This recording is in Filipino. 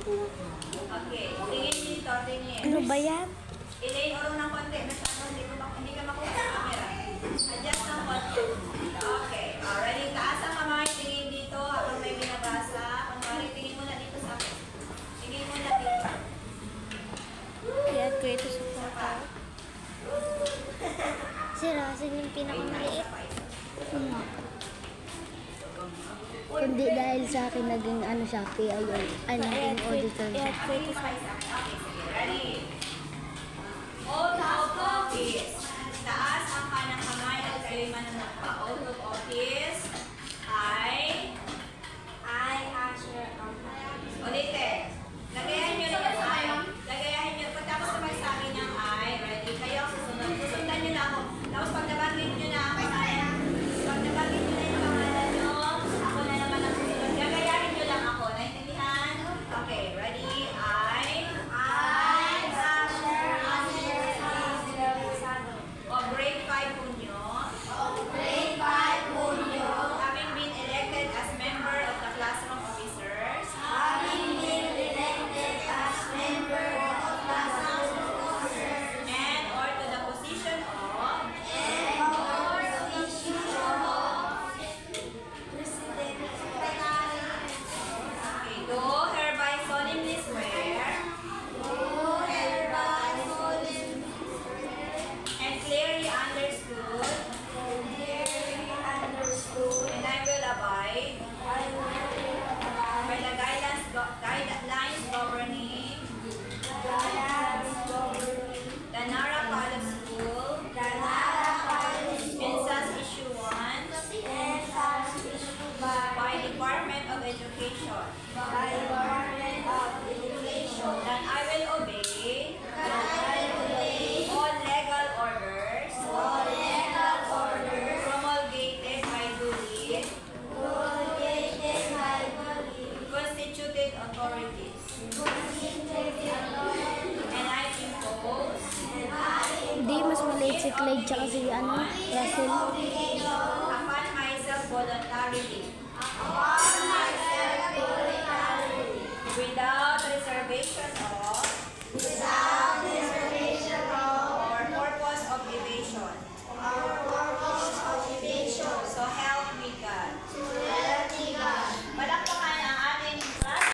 Okay, tingin dito, tingin. Ano ba yan? Ilayin ulo ng konti. Hindi ka makuha sa camera. Adjust ng konti. Okay. Ready? Taas ang kamay. Tingin dito habang may binabasa. Kunwari, tingin muna dito sa akin. Tingin muna dito. I-add ko ito sa photo. Si Russell yung pinakamaliit. Kundi dahil sa akin naging ano siya, PIO. Ay, naging auditor. I-add ko ito sa Ready? Oath of office. Taas ang kanang kamay at kayo'y manunod pa. Oath of office. I, Asher. Ulitin. Lagayahin nyo lang sa akin. Lagayahin nyo. Pagkatapos naman sa akin yung I, ready? Kayo ang susunod. Susundan nyo na ako. Tapos pag nabanggit nyo na ako sa akin, pag nabanggit nyo na yung pangalan nyo, ako na naman ang susunod. Gagayahin nyo lang ako. Naintindihan? Okay, ready? Of grade 5 punyo. Having been elected as member of the classroom officers. And or to the position of. Okay, do hereby solemnly swear. And clearly understood. And I will abide. By the guidelines governing. The Nara College School. And such issuance. By Department of Education. That I will obey. All legal orders. Promulgated by duly. Constituted authorities. And I impose. Hindi, mas maliit si Clyde tsaka si Russell. Upon myself voluntarily.